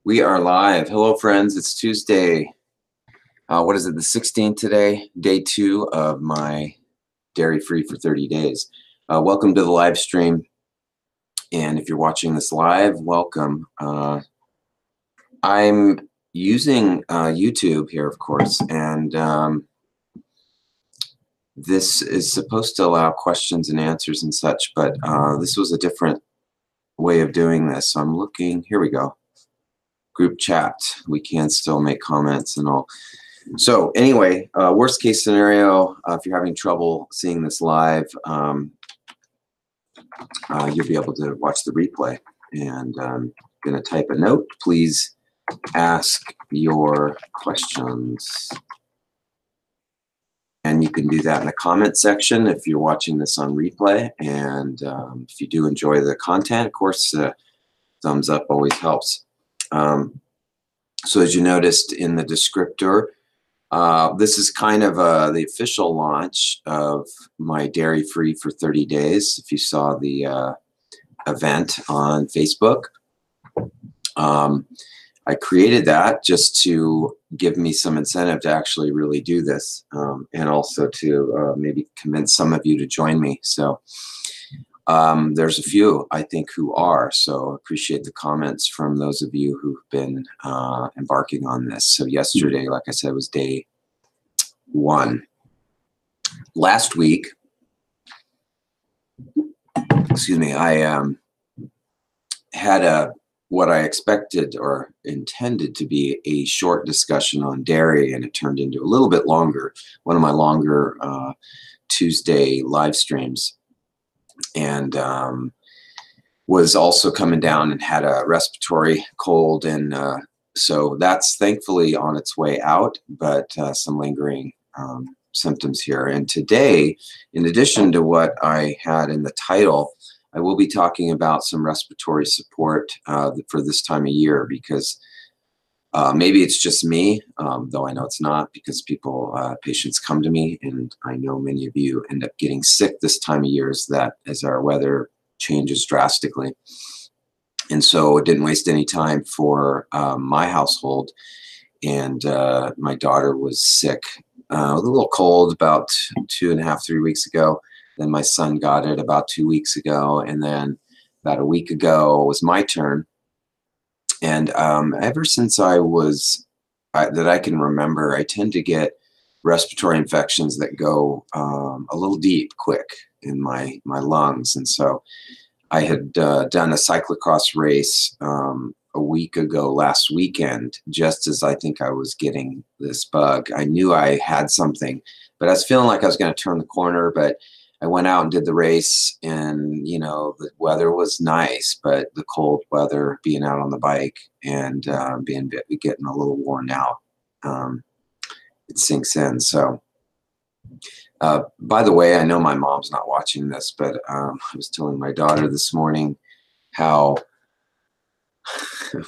We are live. Hello, friends. It's Tuesday. What is it? The 16th today, day 2 of my dairy-free for 30 days. Welcome to the live stream. And if you're watching this live, welcome. I'm using YouTube here, of course, and this is supposed to allow questions and answers and such, but this was a different way of doing this. So I'm looking, here we go. Group chat. We can still make comments and all. So anyway, worst case scenario, if you're having trouble seeing this live, you'll be able to watch the replay. And I'm going to type a note. Please ask your questions. And you can do that in the comment section if you're watching this on replay. And if you do enjoy the content, of course, thumbs up always helps. So as you noticed in the descriptor, this is kind of the official launch of my dairy-free for 30 days. If you saw the event on Facebook, I created that just to give me some incentive to actually really do this, and also to maybe convince some of you to join me. So there's a few, I think, who are. So appreciate the comments from those of you who've been embarking on this. So yesterday, like I said, was day 1. Last week, excuse me, I had what I expected or intended to be a short discussion on dairy, and it turned into a little bit longer, one of my longer Tuesday live streams. And was also coming down and had a respiratory cold, and so that's thankfully on its way out, but some lingering symptoms here. And today, in addition to what I had in the title, I will be talking about some respiratory support for this time of year, because maybe it's just me, though I know it's not, because patients come to me, and I know many of you end up getting sick this time of year as our weather changes drastically. And so it didn't waste any time for my household. And my daughter was sick, a little cold about 2.5, 3 weeks ago. Then my son got it about 2 weeks ago. And then about a week ago was my turn. And ever since that I can remember, I tend to get respiratory infections that go a little deep quick in my lungs. And so I had done a cyclocross race a week ago last weekend, just as I think I was getting this bug. I knew I had something, but I was feeling like I was going to turn the corner. But I went out and did the race, and the weather was nice, but the cold weather, being out on the bike and getting a little worn out, it sinks in. So by the way, I know my mom's not watching this, but I was telling my daughter this morning how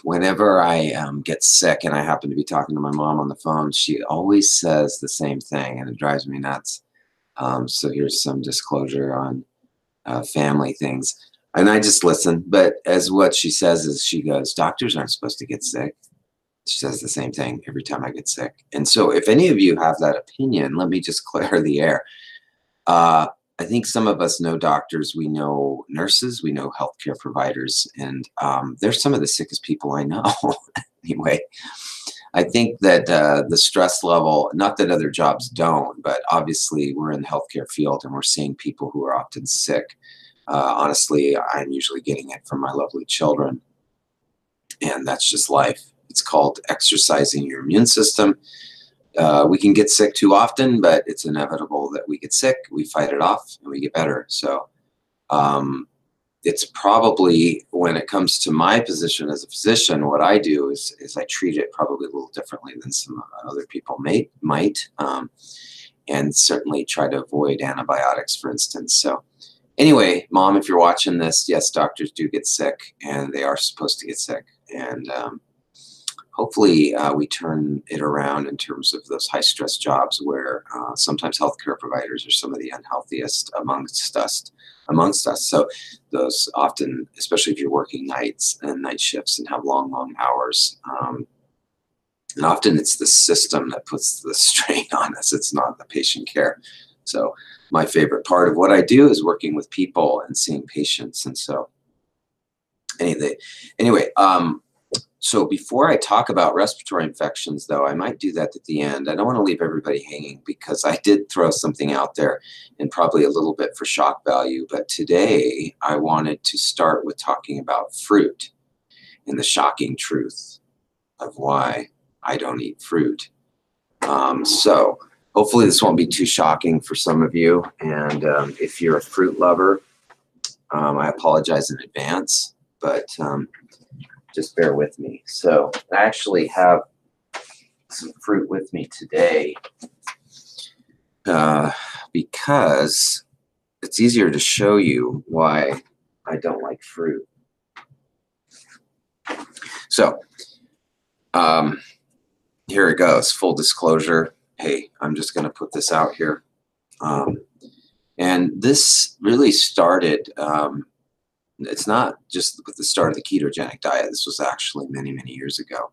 whenever I get sick and I happen to be talking to my mom on the phone, she always says the same thing, and it drives me nuts. So here's some disclosure on family things. And I just listen. But as what she says is, she goes, doctors aren't supposed to get sick. She says the same thing every time I get sick. And so if any of you have that opinion, let me just clear the air. I think some of us know doctors, we know nurses, we know healthcare providers, and they're some of the sickest people I know. Anyway, I think that the stress level, not that other jobs don't, but obviously we're in the healthcare field and we're seeing people who are often sick. Honestly, I'm usually getting it from my lovely children, and that's just life. It's called exercising your immune system. We can get sick too often, but it's inevitable that we get sick. We fight it off and we get better. So it's probably, when it comes to my position as a physician, what I do is I treat it probably a little differently than some other people might, and certainly try to avoid antibiotics, for instance. So anyway, Mom, if you're watching this, yes, doctors do get sick, and they are supposed to get sick. And hopefully we turn it around in terms of those high-stress jobs where sometimes healthcare providers are some of the unhealthiest amongst us. amongst us. So those often, especially if you're working nights and night shifts and have long hours, and often it's the system that puts the strain on us. It's not the patient care. So my favorite part of what I do is working with people and seeing patients. And so anyway, so before I talk about respiratory infections, though, I might do that at the end. I don't want to leave everybody hanging because I did throw something out there and probably a little bit for shock value. But today I wanted to start with talking about fruit and the shocking truth of why I don't eat fruit. So hopefully this won't be too shocking for some of you. And if you're a fruit lover, I apologize in advance, but just bear with me. So I actually have some fruit with me today because it's easier to show you why I don't like fruit. So here it goes, full disclosure. Hey, I'm just going to put this out here. And this really started, it's not just with the start of the ketogenic diet. This was actually many years ago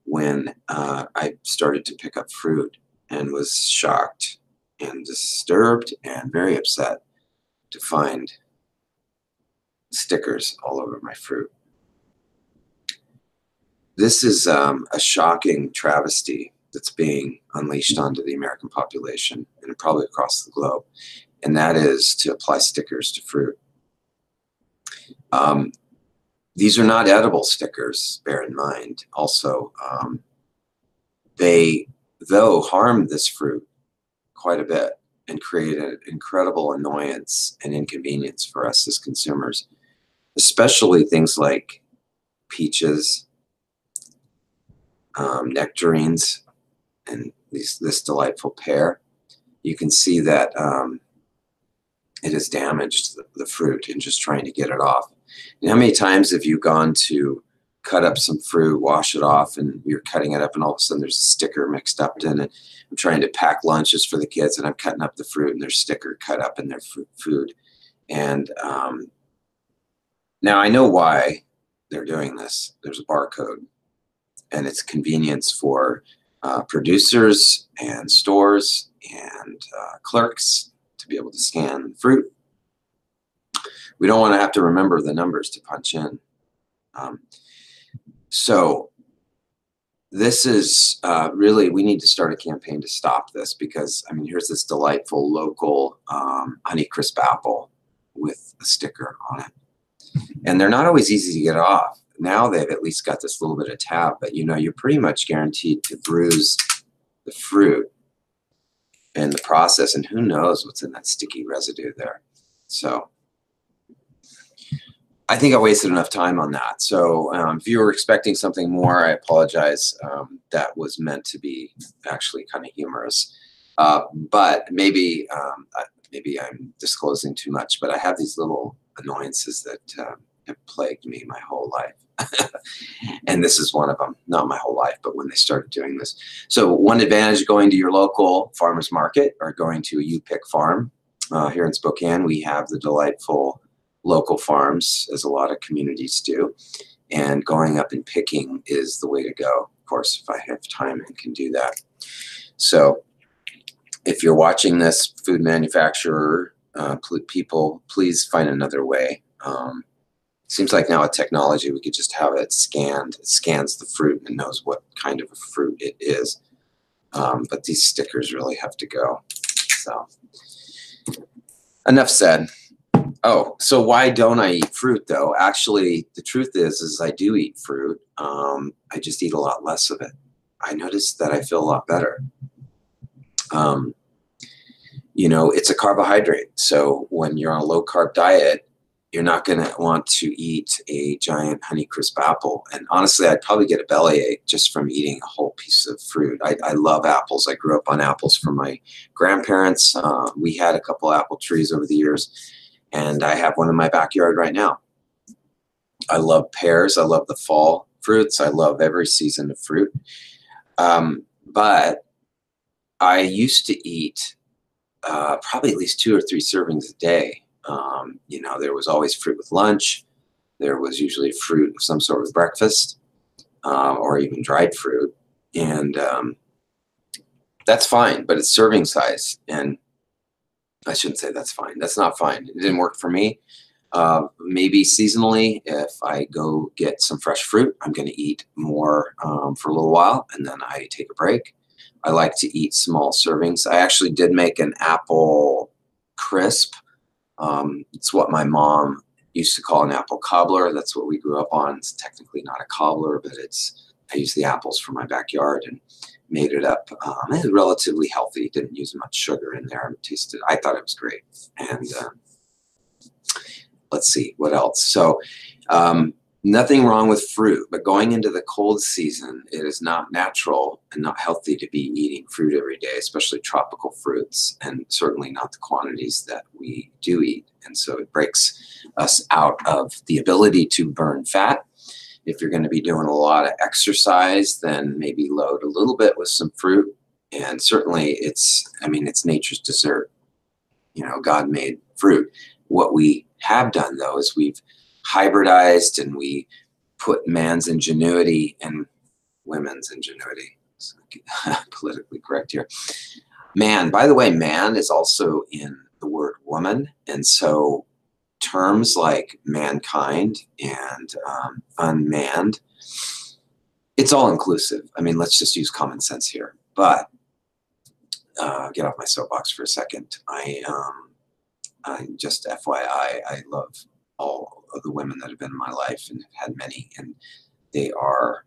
when I started to pick up fruit and was shocked and disturbed and very upset to find stickers all over my fruit. This is a shocking travesty that's being unleashed onto the American population and probably across the globe, and that is to apply stickers to fruit. These are not edible stickers, bear in mind. Also, they, though, harm this fruit quite a bit and create an incredible annoyance and inconvenience for us as consumers, especially things like peaches, nectarines, and this delightful pear. You can see that it has damaged the fruit in just trying to get it off. And how many times have you gone to cut up some fruit, wash it off, and you're cutting it up, and all of a sudden there's a sticker mixed up in it? I'm trying to pack lunches for the kids, and I'm cutting up the fruit, and there's sticker cut up in their food. And now I know why they're doing this. There's a barcode, and it's convenience for producers and stores and clerks to be able to scan the fruit. We don't want to have to remember the numbers to punch in. So this is really, we need to start a campaign to stop this, because, I mean, here's this delightful local Honeycrisp apple with a sticker on it. And they're not always easy to get off. Now they've at least got this little bit of tab, but you know, you're pretty much guaranteed to bruise the fruit in the process, and who knows what's in that sticky residue there. So I think I wasted enough time on that. So if you were expecting something more, I apologize. That was meant to be actually kind of humorous, but maybe I'm disclosing too much, but I have these little annoyances that have plagued me my whole life. And this is one of them. Not my whole life, but when they started doing this. So one advantage of going to your local farmer's market or going to a U-Pick farm. Here in Spokane, we have the delightful local farms, as a lot of communities do. And going up and picking is the way to go. Of course, if I have time and can do that. So if you're watching this, food manufacturer, people, please find another way. Seems like now with technology, we could just have it scanned. It scans the fruit and knows what kind of a fruit it is. But these stickers really have to go. So enough said. Oh, so why don't I eat fruit, though? Actually, the truth is I do eat fruit. I just eat a lot less of it. I noticed that I feel a lot better. You know, it's a carbohydrate. So when you're on a low-carb diet, you're not going to want to eat a giant Honeycrisp apple. And honestly, I'd probably get a bellyache just from eating a whole piece of fruit. I love apples. I grew up on apples from my grandparents. We had a couple apple trees over the years, and I have one in my backyard right now. I love pears. I love the fall fruits. I love every season of fruit. But I used to eat probably at least 2 or 3 servings a day You know, there was always fruit with lunch. There was usually fruit of some sort with breakfast, or even dried fruit. And that's fine, but it's serving size. And I shouldn't say that's fine. That's not fine. It didn't work for me. Maybe seasonally, if I go get some fresh fruit, I'm going to eat more for a little while, and then I take a break. I like to eat small servings. I actually did make an apple crisp. It's what my mom used to call an apple cobbler. That's what we grew up on. It's technically not a cobbler, but I use the apples from my backyard and made it up. It was relatively healthy. Didn't use much sugar in there. I thought it was great. And let's see what else. So nothing wrong with fruit, but going into the cold season, it is not natural and not healthy to be eating fruit every day, especially tropical fruits, and certainly not the quantities that we do eat. And so it breaks us out of the ability to burn fat. If you're going to be doing a lot of exercise, then maybe load a little bit with some fruit. And certainly it's nature's dessert. You know, God made fruit. What we have done, though, is we've hybridized and we put man's ingenuity and women's ingenuity. So, politically correct here. Man, by the way, man is also in the word woman. And so terms like mankind and unmanned, it's all inclusive. I mean, let's just use common sense here. But get off my soapbox for a second. I just FYI, I love all of the women that have been in my life and have had many, and they are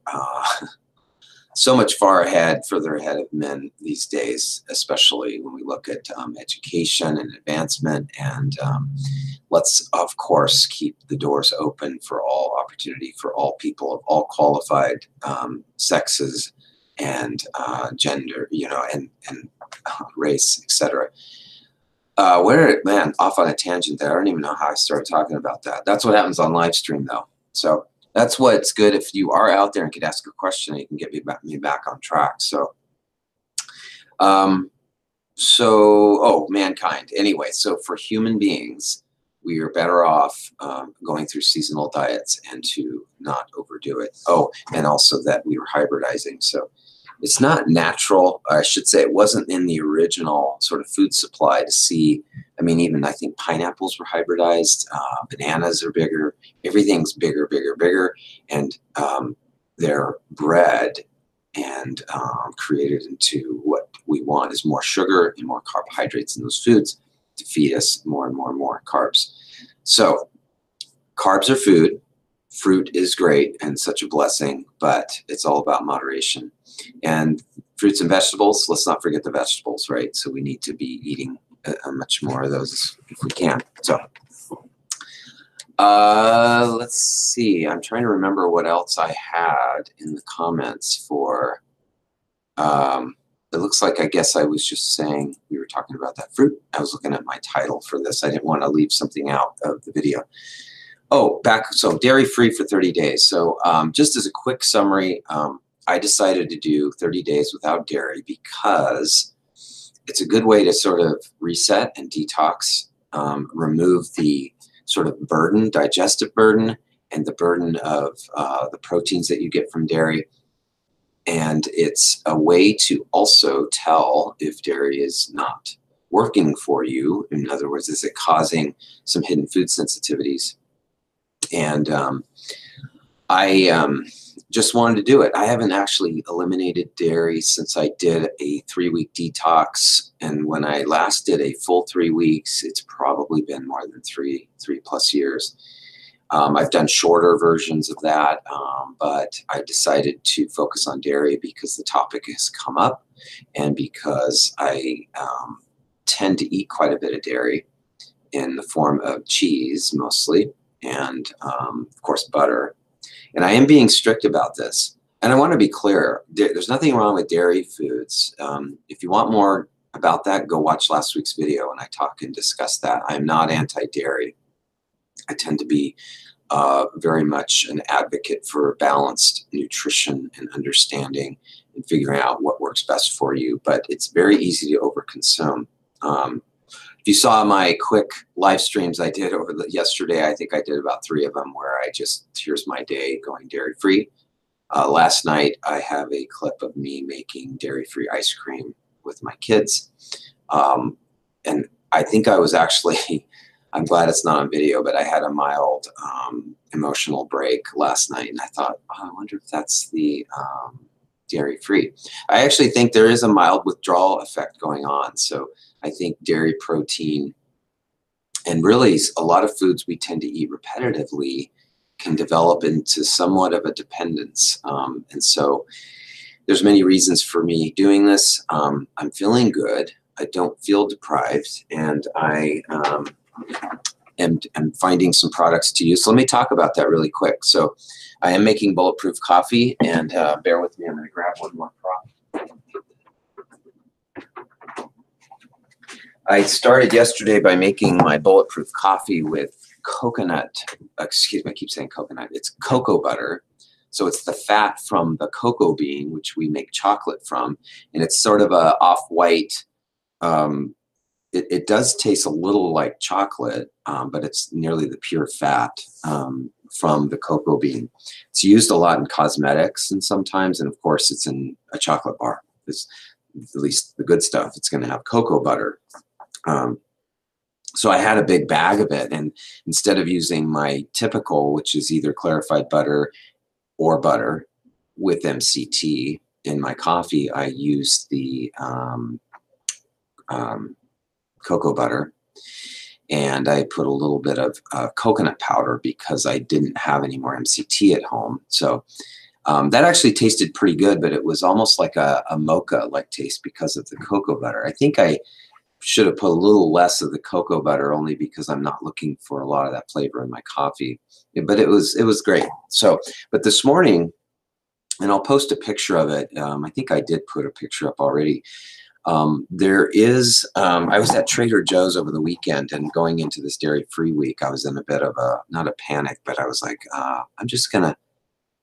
so much further ahead of men these days, especially when we look at education and advancement. And let's, of course, keep the doors open for all opportunity for all people of all qualified sexes and gender, you know, and race, etc. Man, off on a tangent there. I don't even know how I started talking about that. That's what happens on live stream, though. So that's what's good. If you are out there and could ask a question, you can get me back on track. So, mankind. Anyway, so for human beings, we are better off going through seasonal diets and to not overdo it. Oh, and also that we were hybridizing. So it's not natural. I should say it wasn't in the original sort of food supply to see. I mean, even I think pineapples were hybridized. Bananas are bigger. Everything's bigger, bigger, bigger. And they're bred and created into what we want is more sugar and more carbohydrates in those foods to feed us more and more and more carbs. So carbs are food. Fruit is great and such a blessing, but it's all about moderation. And fruits and vegetables, let's not forget the vegetables, right? So we need to be eating much more of those if we can. So let's see. I'm trying to remember what else I had in the comments for. It looks like, I guess I was just saying we were talking about that fruit. I was looking at my title for this. I didn't want to leave something out of the video. Oh, so dairy-free for 30 days. So just as a quick summary, I decided to do 30 days without dairy because it's a good way to sort of reset and detox, remove the sort of burden, digestive burden, and the burden of the proteins that you get from dairy. And it's a way to also tell if dairy is not working for you. In other words, is it causing some hidden food sensitivities? And I just wanted to do it. I haven't actually eliminated dairy since I did a 3-week detox. And when I last did a full 3 weeks, it's probably been more than three plus years. I've done shorter versions of that, but I decided to focus on dairy because the topic has come up and because I tend to eat quite a bit of dairy in the form of cheese mostly, and of course butter. And I am being strict about this. And I want to be clear, there's nothing wrong with dairy foods. If you want more about that, go watch last week's video and I talk and discuss that. I'm not anti-dairy. I tend to be very much an advocate for balanced nutrition and understanding and figuring out what works best for you. But it's very easy to overconsume. If you saw my quick live streams I did over yesterday, I think I did about 3 of them where I just, here's my day going dairy-free. Last night, I have a clip of me making dairy-free ice cream with my kids. And I think I was actually, I'm glad it's not on video, but I had a mild emotional break last night. And I thought, oh, I wonder if that's the dairy-free. I actually think there is a mild withdrawal effect going on. So I think dairy protein and really a lot of foods we tend to eat repetitively can develop into somewhat of a dependence. And so there's many reasons for me doing this. I'm feeling good. I don't feel deprived, and I am finding some products to use. So let me talk about that really quick. So I am making bulletproof coffee, and bear with me, I'm gonna grab one more prop. I started yesterday by making my bulletproof coffee with coconut, excuse me, I keep saying coconut, it's cocoa butter. So it's the fat from the cocoa bean, which we make chocolate from, and it's sort of a off-white, it does taste a little like chocolate, but it's nearly the pure fat from the cocoa bean. It's used a lot in cosmetics and sometimes, and of course it's in a chocolate bar. It's, at least the good stuff, it's gonna have cocoa butter. So I had a big bag of it, and instead of using my typical, which is either clarified butter or butter with MCT in my coffee, I used the cocoa butter, and I put a little bit of coconut powder because I didn't have any more MCT at home. So that actually tasted pretty good, but it was almost like a mocha-like taste because of the cocoa butter. I think I should have put a little less of the cocoa butter only because I'm not looking for a lot of that flavor in my coffee. But it was great. So, but this morning, and I'll post a picture of it. I think I did put a picture up already. There is, I was at Trader Joe's over the weekend, and going into this dairy-free week, I was in a bit of a, not a panic, but I was like, I'm just gonna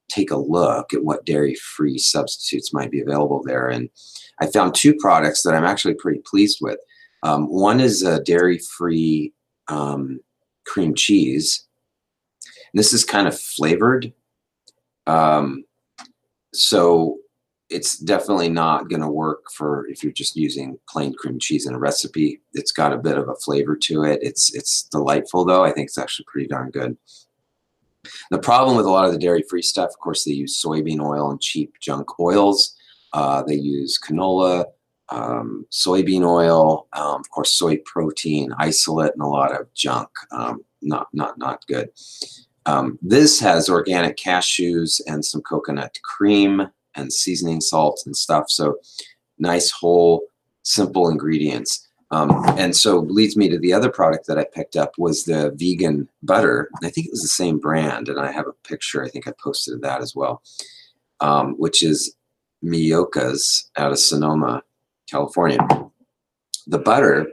take a look at what dairy-free substitutes might be available there. And I found 2 products that I'm actually pretty pleased with. One is a dairy-free cream cheese. This is kind of flavored. So it's definitely not going to work for if you're just using plain cream cheese in a recipe. It's got a bit of a flavor to it. It's delightful, though. I think it's actually pretty darn good. The problem with a lot of the dairy-free stuff, of course, they use soybean oil and cheap junk oils. They use canola, soybean oil, of course, soy protein, isolate, and a lot of junk. Not good. This has organic cashews and some coconut cream and seasoning salts and stuff. So nice, whole, simple ingredients. And so leads me to the other product that I picked up was the vegan butter. I think it was the same brand, and I have a picture. I think I posted that as well, which is Miyoka's out of Sonoma, California. The butter,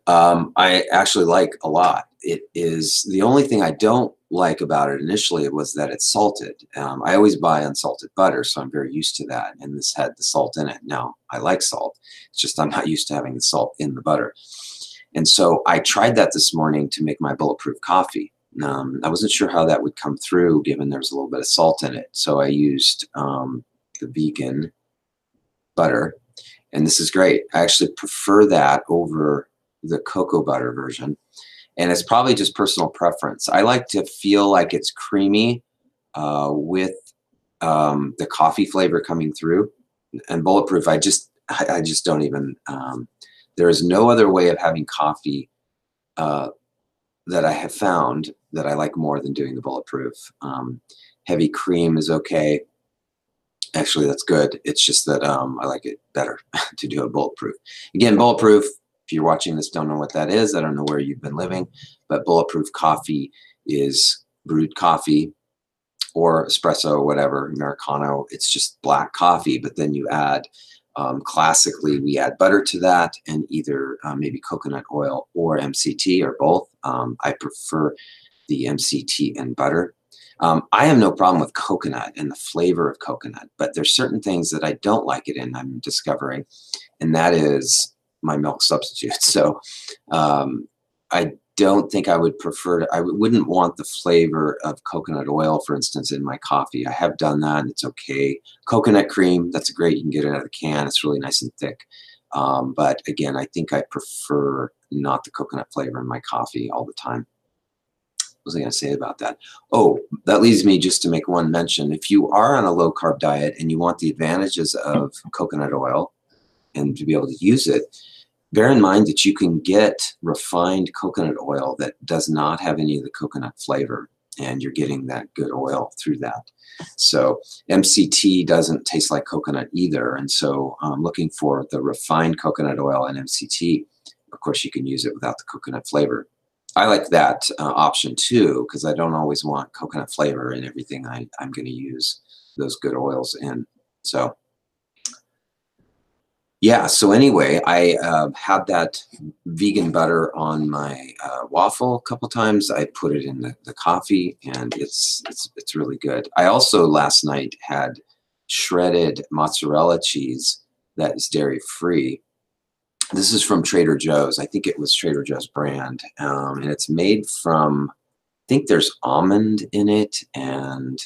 I actually like a lot. It is the only thing I don't like about it initially was that it's salted. I always buy unsalted butter, so I'm very used to that. And this had the salt in it. Now, I like salt. It's just I'm not used to having the salt in the butter. And so I tried that this morning to make my bulletproof coffee. I wasn't sure how that would come through given there's a little bit of salt in it. So I used the vegan butter. And this is great. I actually prefer that over the cocoa butter version. And it's probably just personal preference. I like to feel like it's creamy with the coffee flavor coming through. And bulletproof, I just don't even, there is no other way of having coffee that I have found that I like more than doing the bulletproof. Heavy cream is okay. Actually, that's good. It's just that I like it better to do a bulletproof. Again, bulletproof, if you're watching this, don't know what that is. I don't know where you've been living, but bulletproof coffee is brewed coffee or espresso or whatever, Americano. It's just black coffee, but then you add, classically, we add butter to that and either maybe coconut oil or MCT or both. I prefer the MCT and butter. I have no problem with coconut and the flavor of coconut, but there's certain things that I don't like it in, I'm discovering, and that is my milk substitute. So I don't think I would prefer to, I wouldn't want the flavor of coconut oil, for instance, in my coffee. I have done that and it's okay. Coconut cream, that's great. You can get it out of the can. It's really nice and thick. But again, I think I prefer not the coconut flavor in my coffee all the time. What was I going to say about that? Oh, that leads me just to make one mention. If you are on a low carb diet and you want the advantages of coconut oil and to be able to use it, bear in mind that you can get refined coconut oil that does not have any of the coconut flavor, and you're getting that good oil through that. So MCT doesn't taste like coconut either, and so looking for the refined coconut oil and MCT, of course you can use it without the coconut flavor. I like that option too, because I don't always want coconut flavor in everything I'm going to use those good oils in. So yeah, so anyway, I had that vegan butter on my waffle a couple times. I put it in the coffee, and it's really good. I also last night had shredded mozzarella cheese that is dairy-free. This is from Trader Joe's. I think it was Trader Joe's brand, and it's made from, I think there's almond in it and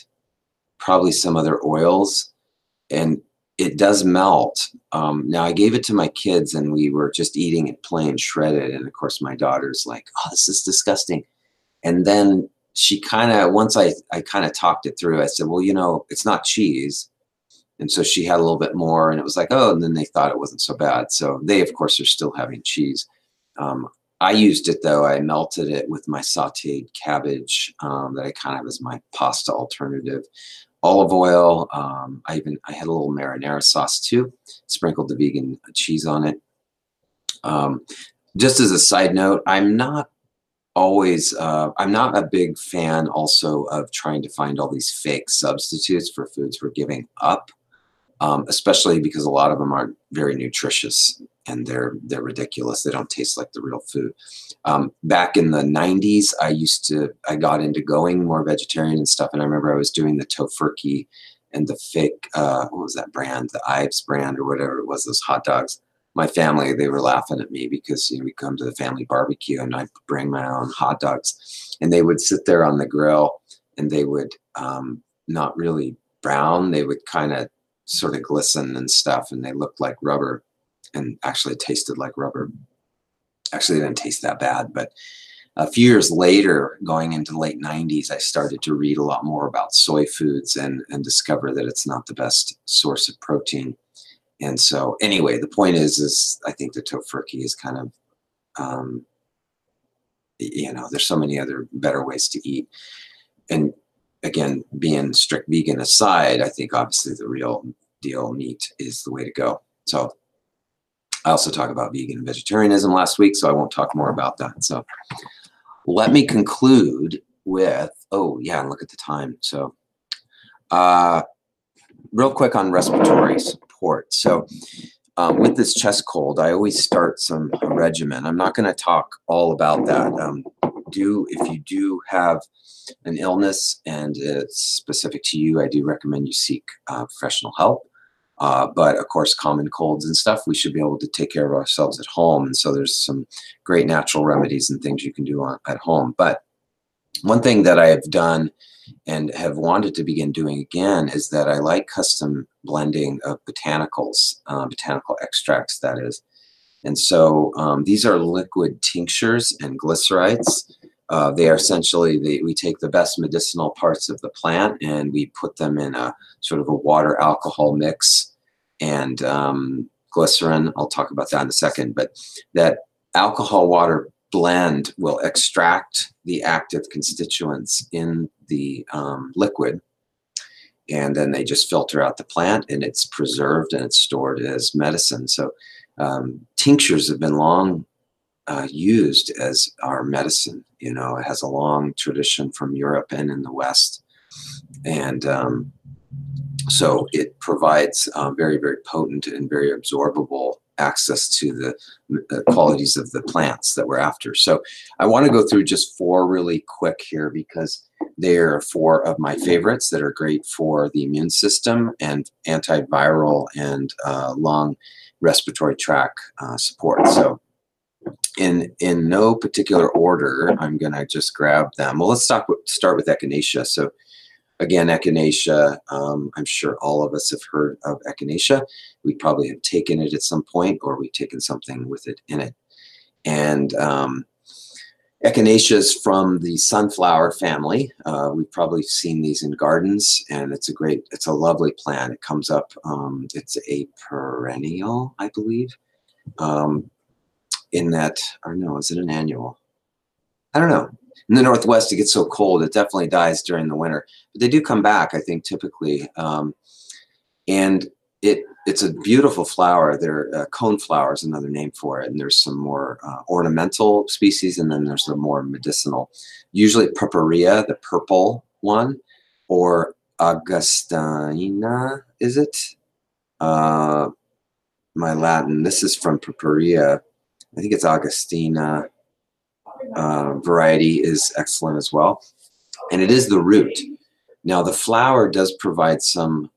probably some other oils, and it does melt. Now I gave it to my kids and we were just eating it plain shredded. And of course my daughter's like, oh, this is disgusting. And then she kind of, once I kind of talked it through, I said, well, you know, it's not cheese. And so she had a little bit more and it was like, oh, and then they thought it wasn't so bad. So they, of course, are still having cheese. I used it though. I melted it with my sauteed cabbage that I kind of have as my pasta alternative. Olive oil. I had a little marinara sauce too. Sprinkled the vegan cheese on it. Just as a side note, I'm not a big fan also of trying to find all these fake substitutes for foods we're giving up, especially because a lot of them aren't very nutritious and they're ridiculous. They don't taste like the real food. Back in the 90s, I got into going more vegetarian and stuff. And I remember I was doing the tofurkey and the fake, what was that brand? The Ives brand or whatever it was, those hot dogs. My family, they were laughing at me because, you know, we come to the family barbecue and I bring my own hot dogs and they would sit there on the grill and they would not really brown. They would kind of sort of glisten and stuff and they looked like rubber and actually tasted like rubber. Actually, it didn't taste that bad, but a few years later, going into the late 90s, I started to read a lot more about soy foods and discover that it's not the best source of protein. And so anyway, the point is I think the tofurkey is kind of, you know, there's so many other better ways to eat. And again, being strict vegan aside, I think obviously the real deal meat is the way to go. So I also talked about vegan and vegetarianism last week, so I won't talk more about that. So let me conclude with, oh yeah, and look at the time. So real quick on respiratory support. So with this chest cold, I always start some regimen. I'm not going to talk all about that. If you do have an illness and it's specific to you, I do recommend you seek professional help. But of course, common colds and stuff, we should be able to take care of ourselves at home. And so there's some great natural remedies and things you can do at home. But one thing that I have done and have wanted to begin doing again is that I like custom blending of botanicals, botanical extracts, that is. And so these are liquid tinctures and glycerites. They are essentially, we take the best medicinal parts of the plant and we put them in a sort of a water alcohol mix and glycerin. I'll talk about that in a second, but that alcohol water blend will extract the active constituents in the liquid, and then they just filter out the plant and it's preserved and it's stored as medicine. So tinctures have been long used as our medicine. You know, it has a long tradition from Europe and in the West. And so it provides very, very potent and very absorbable access to the qualities of the plants that we're after. So I want to go through just 4 really quick here because they're 4 of my favorites that are great for the immune system and antiviral and lung respiratory tract support. So in no particular order, I'm going to just grab them. Well, let's start with echinacea. So again, echinacea, I'm sure all of us have heard of echinacea. We probably have taken it at some point, or we've taken something with it in it. And echinacea is from the sunflower family. We've probably seen these in gardens, and it's a lovely plant. It comes up, it's a perennial, I believe. In that, or no, is it an annual? I don't know. In the Northwest, it gets so cold, it definitely dies during the winter. But they do come back, I think, typically. And it's a beautiful flower. They're cone flowers, another name for it. And there's some more ornamental species, and then there's the more medicinal. Usually purpurea, the purple one, or Augustina, is it? My Latin, this is from purpurea. I think it's Augustina variety is excellent as well. And it is the root. Now, the flower does provide some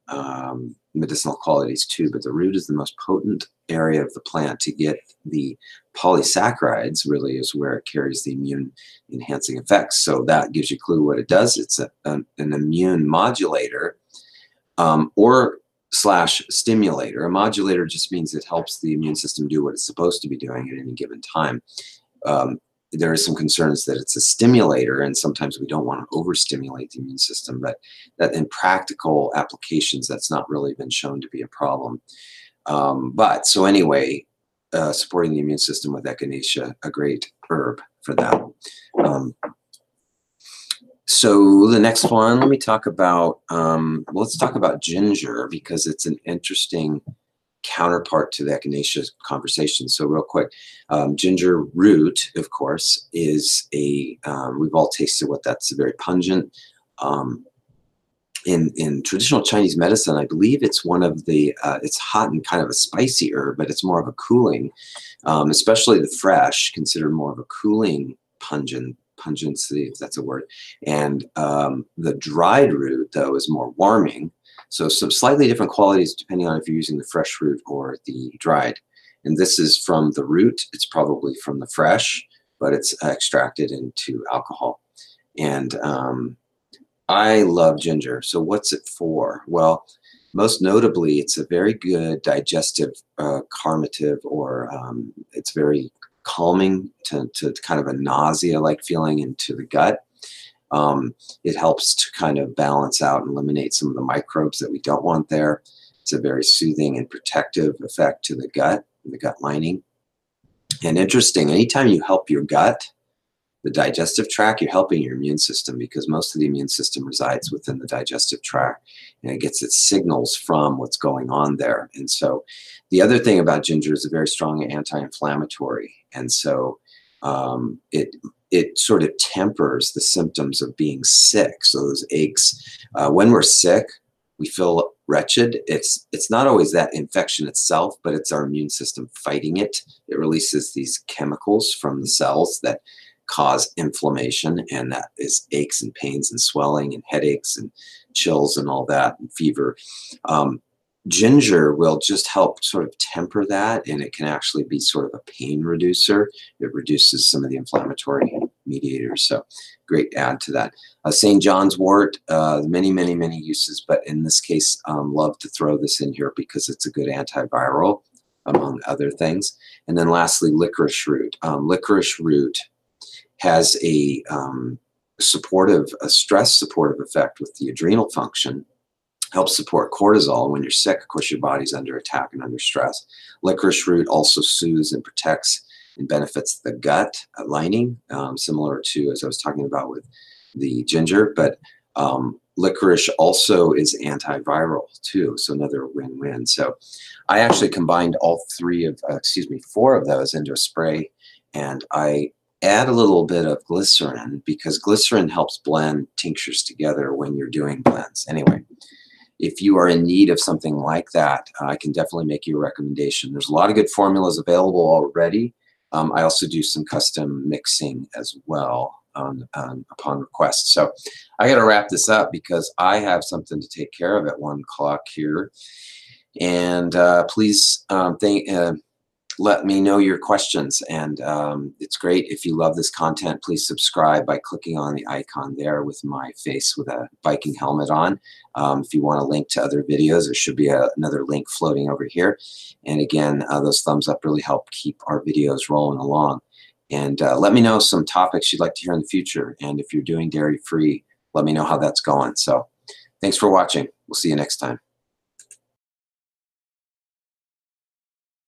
medicinal qualities too, but the root is the most potent area of the plant to get the polysaccharides, really is where it carries the immune enhancing effects. So that gives you a clue what it does. It's an immune modulator or / stimulator. A modulator just means it helps the immune system do what it's supposed to be doing at any given time. There are some concerns that it's a stimulator, and sometimes we don't want to overstimulate the immune system, but that in practical applications, that's not really been shown to be a problem. But so anyway, supporting the immune system with echinacea, a great herb for that. So the next one, let me talk about, let's talk about ginger, because it's an interesting counterpart to the echinacea conversation. So real quick, ginger root, of course, is we've all tasted what that's very pungent. In traditional Chinese medicine, I believe it's one of the, it's hot and kind of a spicy herb, but it's more of a cooling, especially the fresh, considered more of a cooling pungency, if that's a word. And the dried root, though, is more warming. So some slightly different qualities depending on if you're using the fresh root or the dried. And this is from the root. It's probably from the fresh, but it's extracted into alcohol. And I love ginger. So what's it for? Well, most notably, it's a very good digestive calmative, or it's very calming to kind of a nausea-like feeling into the gut. It helps to kind of balance out and eliminate some of the microbes that we don't want there. It's a very soothing and protective effect to the gut lining. And interesting, anytime you help your gut, the digestive tract, you're helping your immune system, because most of the immune system resides within the digestive tract, and it gets its signals from what's going on there. And so the other thing about ginger is a very strong anti-inflammatory. And so it sort of tempers the symptoms of being sick. So those aches, when we're sick, we feel wretched. It's not always that infection itself, but it's our immune system fighting it. It releases these chemicals from the cells that cause inflammation, and that is aches and pains and swelling and headaches and chills and all that, and fever. Ginger will just help sort of temper that, and it can actually be sort of a pain reducer. It reduces some of the inflammatory mediators, so great add to that. St. John's wort, many uses, but in this case, love to throw this in here because it's a good antiviral, among other things. And then lastly, licorice root. Licorice root has a stress supportive effect with the adrenal function. Helps support cortisol. When you're sick, of course, your body's under attack and under stress. Licorice root also soothes and protects and benefits the gut lining, similar to, as I was talking about with the ginger, but licorice also is antiviral too, so another win-win. So I actually combined all four of those into a spray, and I add a little bit of glycerin, because glycerin helps blend tinctures together when you're doing blends. Anyway, if you are in need of something like that, I can definitely make you a recommendation. There's a lot of good formulas available already. I also do some custom mixing as well upon request. So I got to wrap this up because I have something to take care of at 1 o'clock here. And please let me know your questions. And it's great if you love this content. Please subscribe by clicking on the icon there with my face with a biking helmet on. If you want a link to other videos, there should be another link floating over here. And again, those thumbs up really help keep our videos rolling along. And let me know some topics you'd like to hear in the future. And if you're doing dairy free, let me know how that's going. So thanks for watching. We'll see you next time.